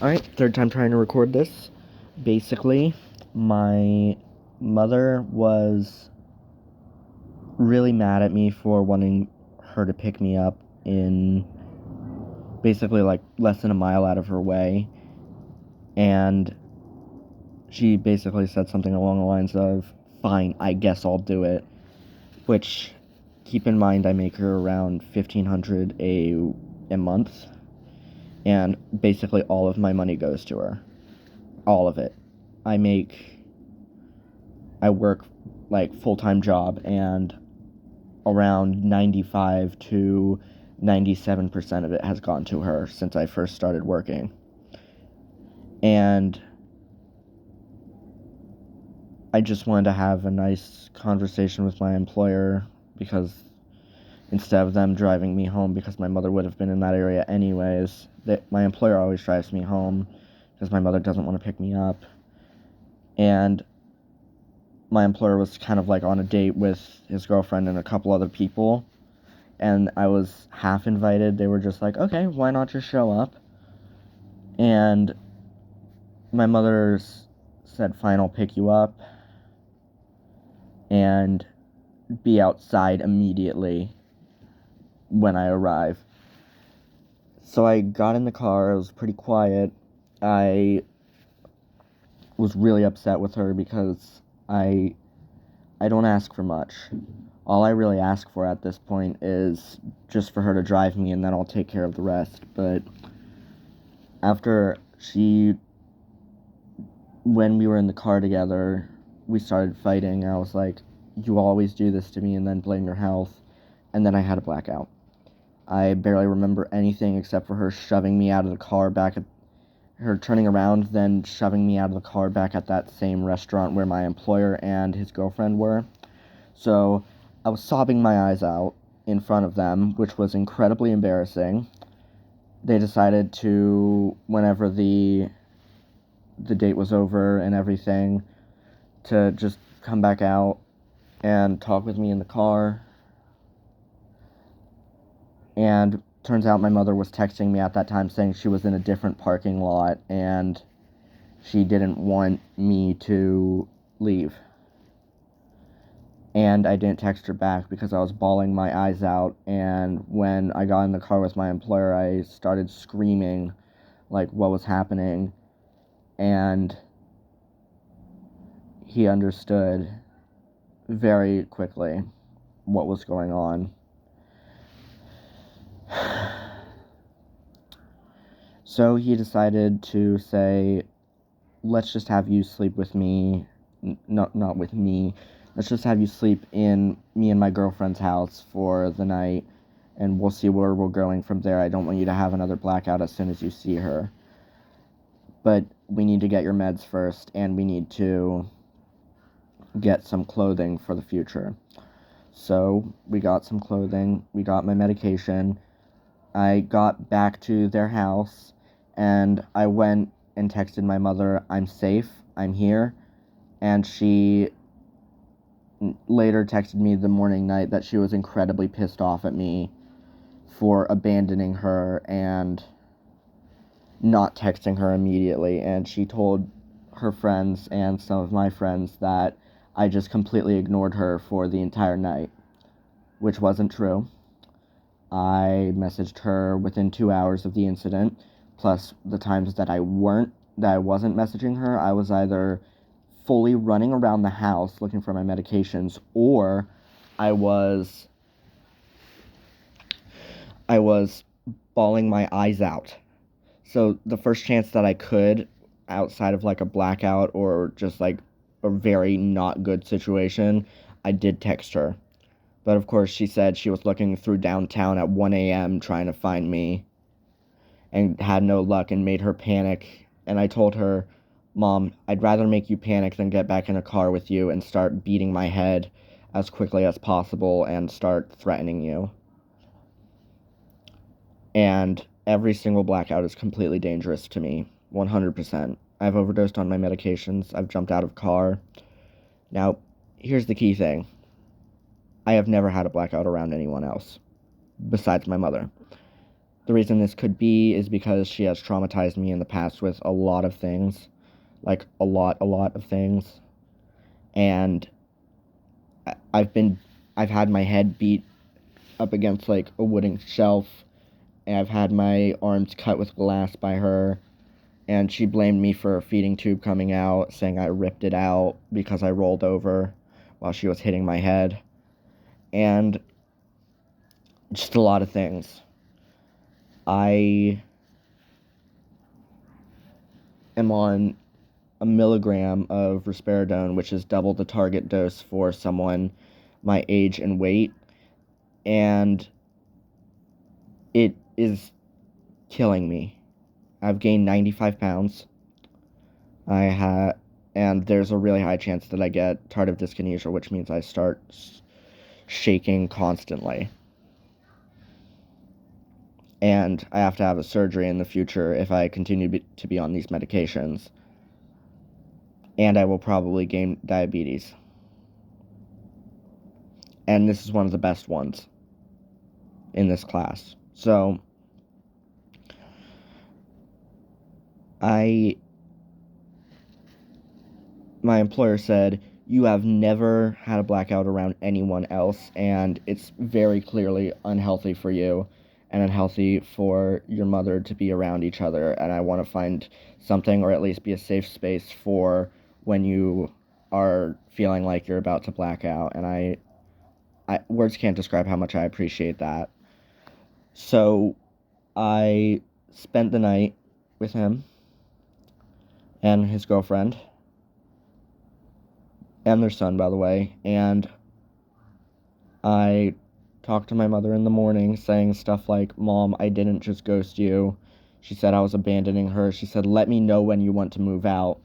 Alright, third time trying to record this. Basically, my mother was really mad at me for wanting her to pick me up in basically like less than a mile out of her way. And she basically said something along the lines of, "Fine, I guess I'll do it." Which, keep in mind, I make her around $1,500 a month. And basically all of my money goes to her. All of it. I work like full-time job, and around 95 to 97% of it has gone to her since I first started working. And I just wanted to have a nice conversation with my employer, because instead of them driving me home, because my mother would have been in that area anyways, my employer always drives me home because my mother doesn't want to pick me up. And my employer was kind of like on a date with his girlfriend and a couple other people, and I was half invited. They were just like, okay, why not just show up? And my mother said, fine, I'll pick you up and be outside immediately when I arrive. So I got in the car. It was pretty quiet. I was really upset with her because I don't ask for much. All I really ask for at this point is just for her to drive me, and then I'll take care of the rest. But after when we were in the car together, we started fighting. I was like, you always do this to me, and then blame your health. And then I had a blackout. I barely remember anything except for her shoving me out of the car her turning around, then shoving me out of the car back at that same restaurant where my employer and his girlfriend were. So I was sobbing my eyes out in front of them, which was incredibly embarrassing. They decided to, whenever the date was over and everything, to just come back out and talk with me in the car. And turns out my mother was texting me at that time saying she was in a different parking lot and she didn't want me to leave. And I didn't text her back because I was bawling my eyes out, and when I got in the car with my employer, I started screaming like what was happening, and he understood very quickly what was going on. So he decided to say, let's just have you sleep with me, not with me, let's just have you sleep in me and my girlfriend's house for the night, and we'll see where we're going from there. I don't want you to have another blackout as soon as you see her. But we need to get your meds first, and we need to get some clothing for the future. So we got some clothing, we got my medication, I got back to their house, and I went and texted my mother, I'm safe, I'm here, and she later texted me the night that she was incredibly pissed off at me for abandoning her and not texting her immediately, and she told her friends and some of my friends that I just completely ignored her for the entire night, which wasn't true. I messaged her within 2 hours of the incident, plus the times that I wasn't messaging her, I was either fully running around the house looking for my medications, or I was bawling my eyes out. So the first chance that I could, outside of like a blackout or just like a very not good situation, I did text her. But of course she said she was looking through downtown at 1 a.m. trying to find me and had no luck and made her panic. And I told her, Mom, I'd rather make you panic than get back in a car with you and start beating my head as quickly as possible and start threatening you. And every single blackout is completely dangerous to me, 100%. I've overdosed on my medications. I've jumped out of a car. Now, here's the key thing. I have never had a blackout around anyone else, besides my mother. The reason this could be is because she has traumatized me in the past with a lot of things, like a lot of things, and I've had my head beat up against like a wooden shelf, and I've had my arms cut with glass by her, and she blamed me for a feeding tube coming out, saying I ripped it out because I rolled over while she was hitting my head, and just a lot of things. I am on a milligram of risperidone, which is double the target dose for someone my age and weight, and it is killing me. I've gained 95 pounds. And there's a really high chance that I get tardive dyskinesia, which means I start shaking constantly. And I have to have a surgery in the future if I continue to be on these medications. And I will probably gain diabetes. And this is one of the best ones in this class. So, my employer said, you have never had a blackout around anyone else, and it's very clearly unhealthy for you and unhealthy for your mother to be around each other, and I want to find something, or at least be a safe space for when you are feeling like you're about to black out, and I words can't describe how much I appreciate that. So I spent the night with him and his girlfriend and their son, by the way, and I talked to my mother in the morning saying stuff like, Mom, I didn't just ghost you. She said I was abandoning her. She said, let me know when you want to move out.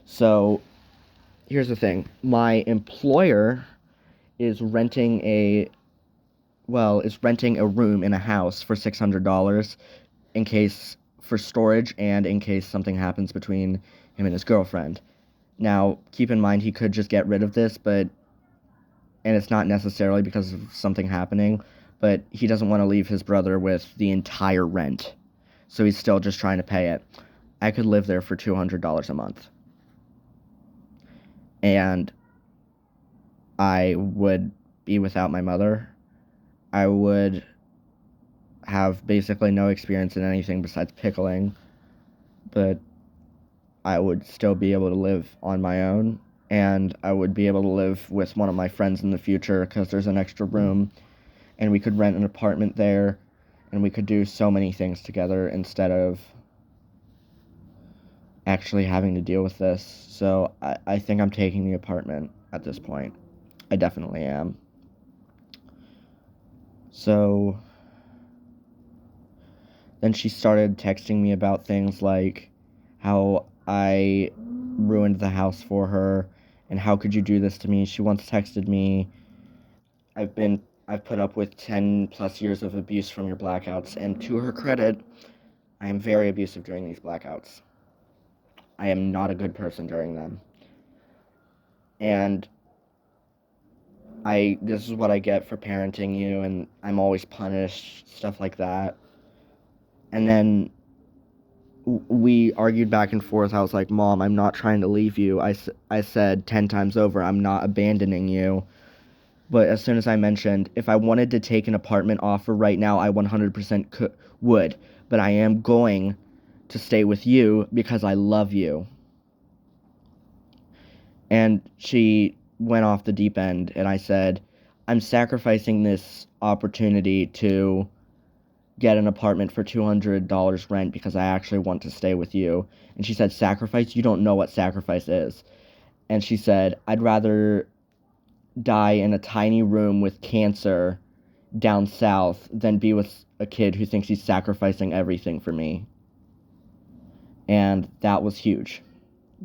So here's the thing. My employer is renting a room in a house for $600 for storage and in case something happens between him and his girlfriend. Now, keep in mind he could just get rid of this, and it's not necessarily because of something happening, but he doesn't want to leave his brother with the entire rent. So he's still just trying to pay it. I could live there for $200 a month. And I would be without my mother. I would have basically no experience in anything besides pickling, but I would still be able to live on my own, and I would be able to live with one of my friends in the future because there's an extra room, and we could rent an apartment there, and we could do so many things together instead of actually having to deal with this. So I think I'm taking the apartment at this point. I definitely am. So then she started texting me about things like how I ruined the house for her and how could you do this to me. She once texted me, I've put up with 10 plus years of abuse from your blackouts, and to her credit, I am very abusive during these blackouts. I am not a good person during them. And this is what I get for parenting you, and I'm always punished, stuff like that. And then we argued back and forth. I was like, Mom, I'm not trying to leave you. I said 10 times over, I'm not abandoning you. But as soon as I mentioned, if I wanted to take an apartment offer right now, I 100% would. But I am going to stay with you because I love you. And she went off the deep end, and I said, I'm sacrificing this opportunity to get an apartment for $200 rent because I actually want to stay with you. And she said, sacrifice? You don't know what sacrifice is. And she said, I'd rather die in a tiny room with cancer down south than be with a kid who thinks he's sacrificing everything for me. And that was huge.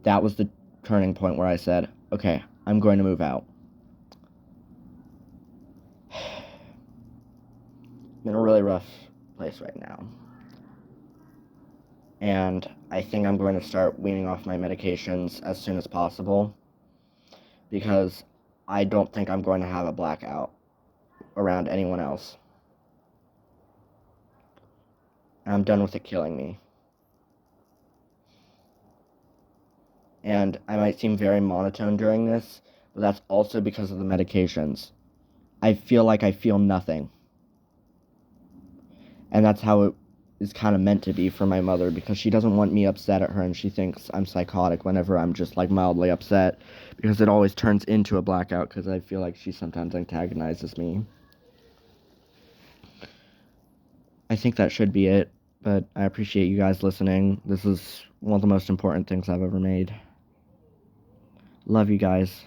That was the turning point where I said, okay, I'm going to move out. I'm in a really rough place right now. And I think I'm going to start weaning off my medications as soon as possible because I don't think I'm going to have a blackout around anyone else. and I'm done with it killing me. And I might seem very monotone during this, but that's also because of the medications. I feel like I feel nothing. And that's how it is kind of meant to be for my mother, because she doesn't want me upset at her, and she thinks I'm psychotic whenever I'm just like mildly upset, because it always turns into a blackout, because I feel like she sometimes antagonizes me. I think that should be it, but I appreciate you guys listening. This is one of the most important things I've ever made. Love you guys.